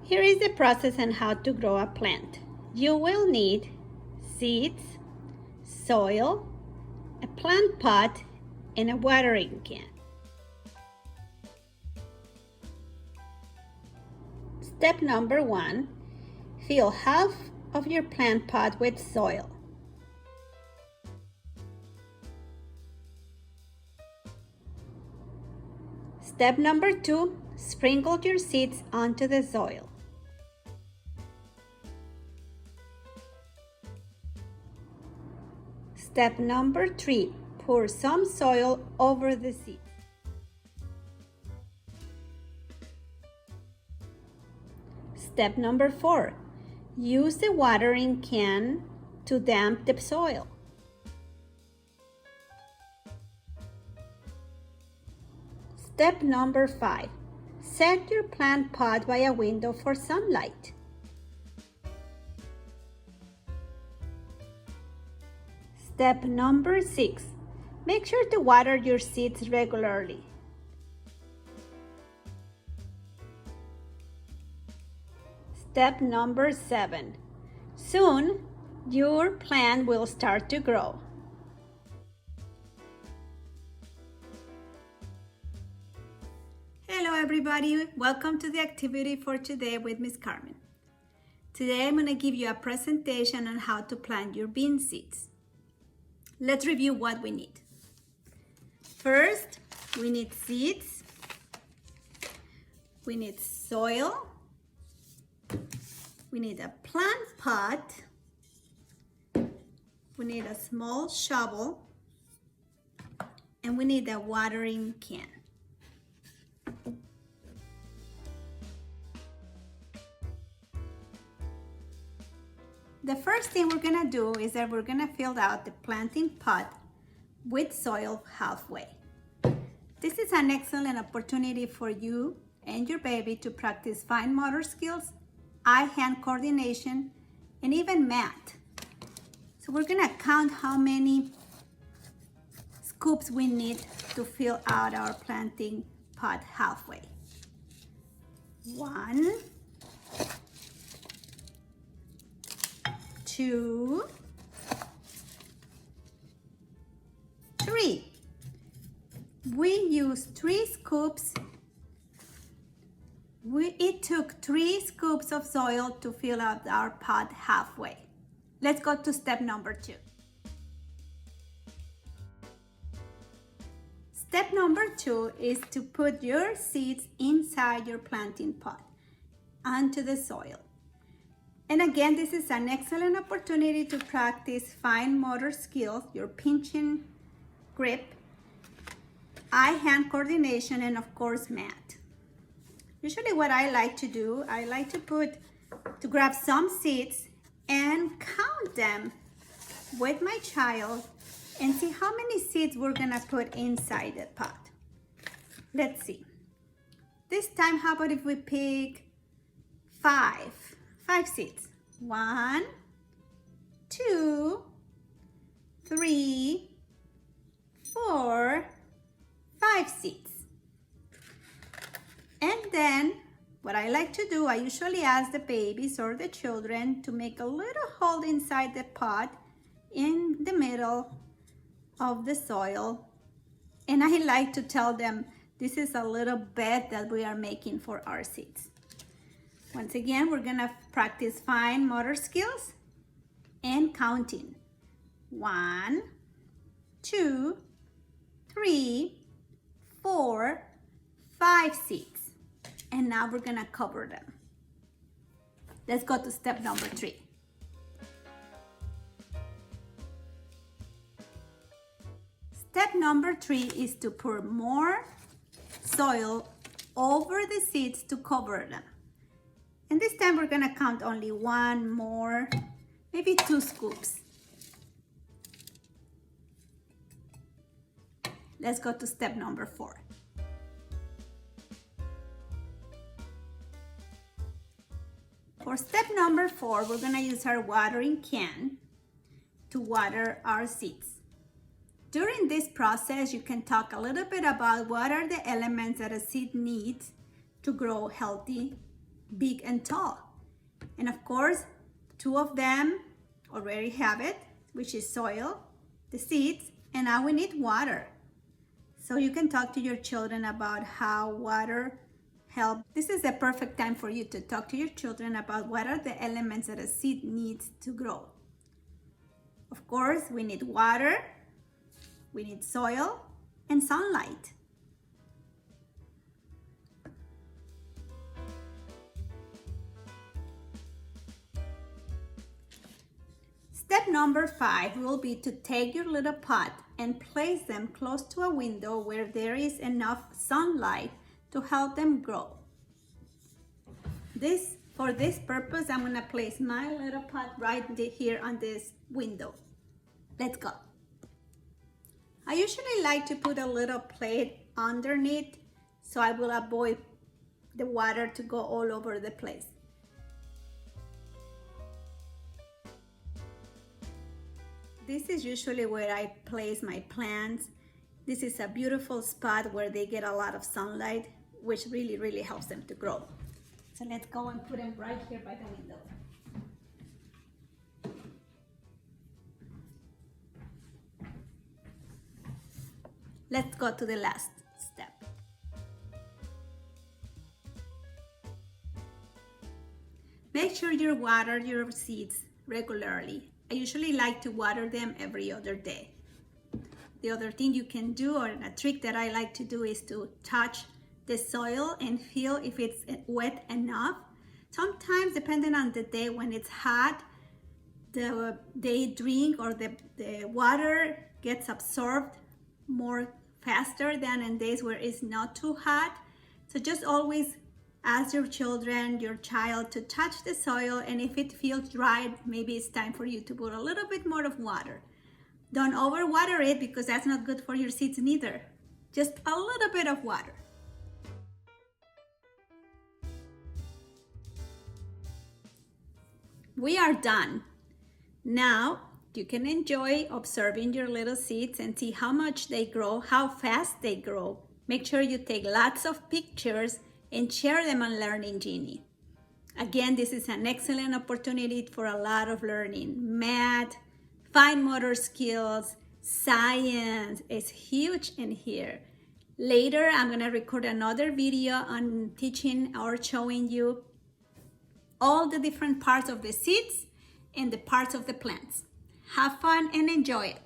Here is the process on how to grow a plant. You will need seeds, soil, a plant pot, and a watering can. Step number 1, fill half of your plant pot with soil. Step number 2, sprinkle your seeds onto the soil. Step number 3, pour some soil over the seeds. Step number 4, use the watering can to damp the soil. Step number 5, set your plant pot by a window for sunlight. Step number 6, make sure to water your seeds regularly. Step number 7, soon your plant will start to grow. Hello everybody, welcome to the activity for today with Miss Carmen. Today I'm going to give you a presentation on how to plant your bean seeds. Let's review what we need. First, we need seeds, we need soil, we need a plant pot, we need a small shovel, and we need a watering can. The first thing we're gonna do is that we're gonna fill out the planting pot with soil halfway. This is an excellent opportunity for you and your baby to practice fine motor skills, eye-hand coordination, and even math. So we're gonna count how many scoops we need to fill out our planting pot halfway. 1, 2, 3. We used 3 scoops. It took 3 scoops of soil to fill out our pot halfway. Let's go to step number 2. Step number 2 is to put your seeds inside your planting pot onto the soil. And again, this is an excellent opportunity to practice fine motor skills, your pinching grip, eye-hand coordination, and of course, math. Usually what I like to do, I like to grab some seeds and count them with my child and see how many seeds we're gonna put inside the pot. Let's see. This time, how about if we pick 5 seeds? 1, 2, 3, 4, 5 seeds. And then what I like to do, I usually ask the babies or the children to make a little hole inside the pot in the middle of the soil. And I like to tell them this is a little bed that we are making for our seeds. Once again, we're gonna practice fine motor skills and counting. 1, 2, 3, 4, 5 seeds. And now we're gonna cover them. Let's go to step number 3. Step number 3 is to pour more soil over the seeds to cover them. And this time we're gonna count only 1 more, maybe 2 scoops. Let's go to step number 4. For step number 4, we're gonna use our watering can to water our seeds. During this process, you can talk a little bit about what are the elements that a seed needs to grow healthy big and tall. And of course, two of them already have it, which is soil, the seeds, and now we need water. So you can talk to your children about how water helps. This is the perfect time for you to talk to your children about what are the elements that a seed needs to grow. Of course, we need water, we need soil, and sunlight. Step number 5 will be to take your little pot and place them close to a window where there is enough sunlight to help them grow. For this purpose, I'm gonna place my little pot right here on this window. Let's go. I usually like to put a little plate underneath so I will avoid the water to go all over the place. This is usually where I place my plants. This is a beautiful spot where they get a lot of sunlight, which really helps them to grow. So let's go and put them right here by the window. Let's go to the last step. Make sure you water your seeds regularly. I usually like to water them every other day. The other thing you can do, or a trick that I like to do, is to touch the soil and feel if it's wet enough. Sometimes, depending on the day, when it's hot, they drink or the water gets absorbed more faster than in days where it's not too hot. So just always ask your child to touch the soil, and if it feels dry, maybe it's time for you to put a little bit more of water. Don't overwater it because that's not good for your seeds neither. Just a little bit of water. We are done. Now you can enjoy observing your little seeds and see how much they grow, how fast they grow. Make sure you take lots of pictures and share them on Learning Genie. Again, this is an excellent opportunity for a lot of learning. Math, fine motor skills, science is huge in here. Later, I'm gonna record another video on teaching or showing you all the different parts of the seeds and the parts of the plants. Have fun and enjoy it.